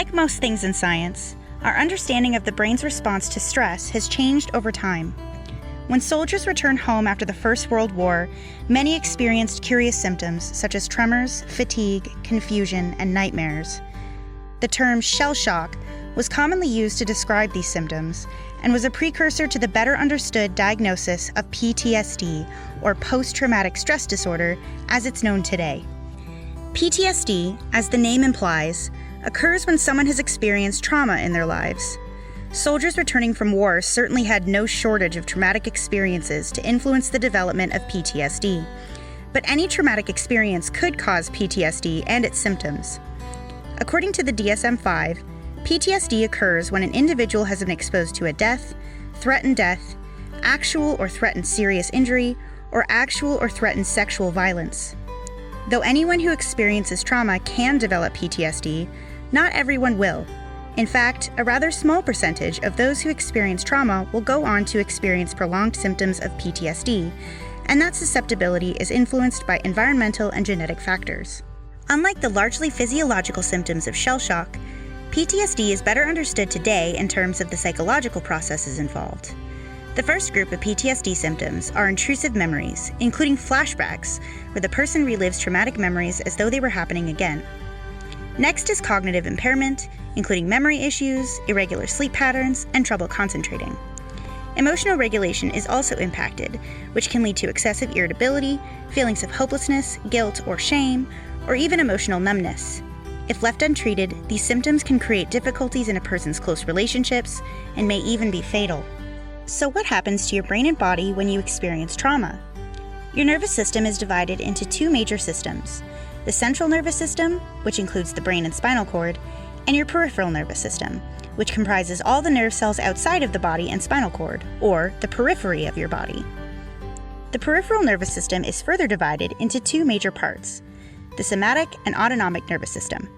Like most things in science, our understanding of the brain's response to stress has changed over time. When soldiers returned home after the First World War, many experienced curious symptoms such as tremors, fatigue, confusion, and nightmares. The term shell shock was commonly used to describe these symptoms and was a precursor to the better understood diagnosis of PTSD, or post-traumatic stress disorder, as it's known today. PTSD, as the name implies, occurs when someone has experienced trauma in their lives. Soldiers returning from war certainly had no shortage of traumatic experiences to influence the development of PTSD, but any traumatic experience could cause PTSD and its symptoms. According to the DSM-5, PTSD occurs when an individual has been exposed to a death, threatened death, actual or threatened serious injury, or actual or threatened sexual violence. Though anyone who experiences trauma can develop PTSD, not everyone will. In fact, a rather small percentage of those who experience trauma will go on to experience prolonged symptoms of PTSD, and that susceptibility is influenced by environmental and genetic factors. Unlike the largely physiological symptoms of shell shock, PTSD is better understood today in terms of the psychological processes involved. The first group of PTSD symptoms are intrusive memories, including flashbacks, where the person relives traumatic memories as though they were happening again. Next is cognitive impairment, including memory issues, irregular sleep patterns, and trouble concentrating. Emotional regulation is also impacted, which can lead to excessive irritability, feelings of hopelessness, guilt, or shame, or even emotional numbness. If left untreated, these symptoms can create difficulties in a person's close relationships and may even be fatal. So what happens to your brain and body when you experience trauma? Your nervous system is divided into two major systems: the central nervous system, which includes the brain and spinal cord, and your peripheral nervous system, which comprises all the nerve cells outside of the body and spinal cord, or the periphery of your body. The peripheral nervous system is further divided into two major parts: the somatic and autonomic nervous system.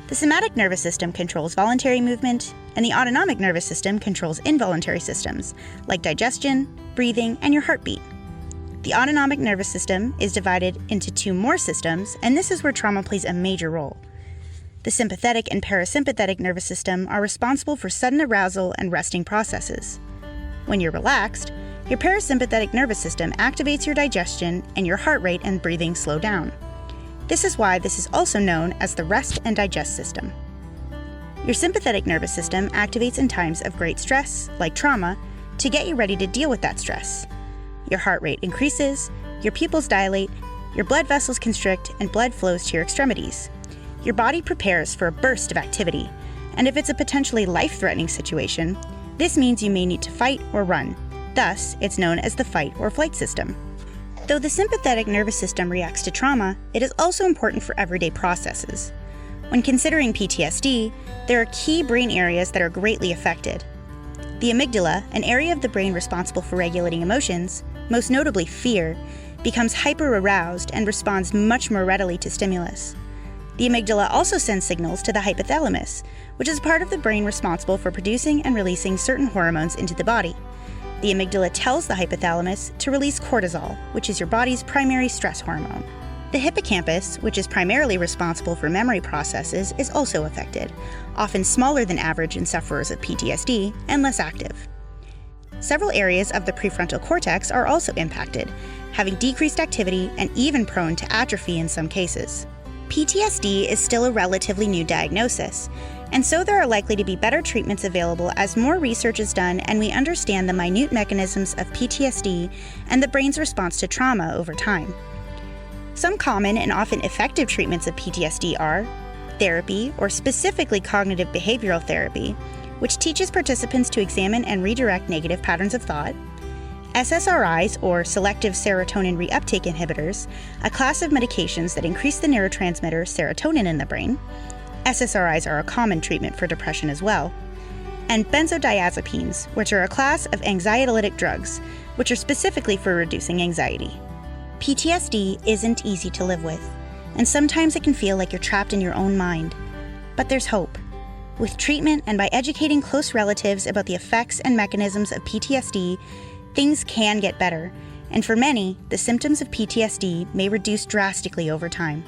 The somatic nervous system controls voluntary movement, and the autonomic nervous system controls involuntary systems, like digestion, breathing, and your heartbeat. The autonomic nervous system is divided into two more systems, and this is where trauma plays a major role. The sympathetic and parasympathetic nervous system are responsible for sudden arousal and resting processes. When you're relaxed, your parasympathetic nervous system activates your digestion, and your heart rate and breathing slow down. This is why this is also known as the rest and digest system. Your sympathetic nervous system activates in times of great stress, like trauma, to get you ready to deal with that stress. Your heart rate increases, your pupils dilate, your blood vessels constrict, and blood flows to your extremities. Your body prepares for a burst of activity, and if it's a potentially life-threatening situation, this means you may need to fight or run. Thus, it's known as the fight or flight system. Though the sympathetic nervous system reacts to trauma, it is also important for everyday processes. When considering PTSD, there are key brain areas that are greatly affected. The amygdala, an area of the brain responsible for regulating emotions, most notably fear, becomes hyper-aroused and responds much more readily to stimulus. The amygdala also sends signals to the hypothalamus, which is part of the brain responsible for producing and releasing certain hormones into the body. The amygdala tells the hypothalamus to release cortisol, which is your body's primary stress hormone. The hippocampus, which is primarily responsible for memory processes, is also affected, often smaller than average in sufferers of PTSD and less active. Several areas of the prefrontal cortex are also impacted, having decreased activity and even prone to atrophy in some cases. PTSD is still a relatively new diagnosis, and so there are likely to be better treatments available as more research is done and we understand the minute mechanisms of PTSD and the brain's response to trauma over time. Some common and often effective treatments of PTSD are therapy, or specifically cognitive behavioral therapy, which teaches participants to examine and redirect negative patterns of thought; SSRIs, or selective serotonin reuptake inhibitors, a class of medications that increase the neurotransmitter serotonin in the brain. SSRIs are a common treatment for depression as well. And benzodiazepines, which are a class of anxiolytic drugs, which are specifically for reducing anxiety. PTSD isn't easy to live with, and sometimes it can feel like you're trapped in your own mind. But there's hope. With treatment and by educating close relatives about the effects and mechanisms of PTSD, things can get better, and for many, the symptoms of PTSD may reduce drastically over time.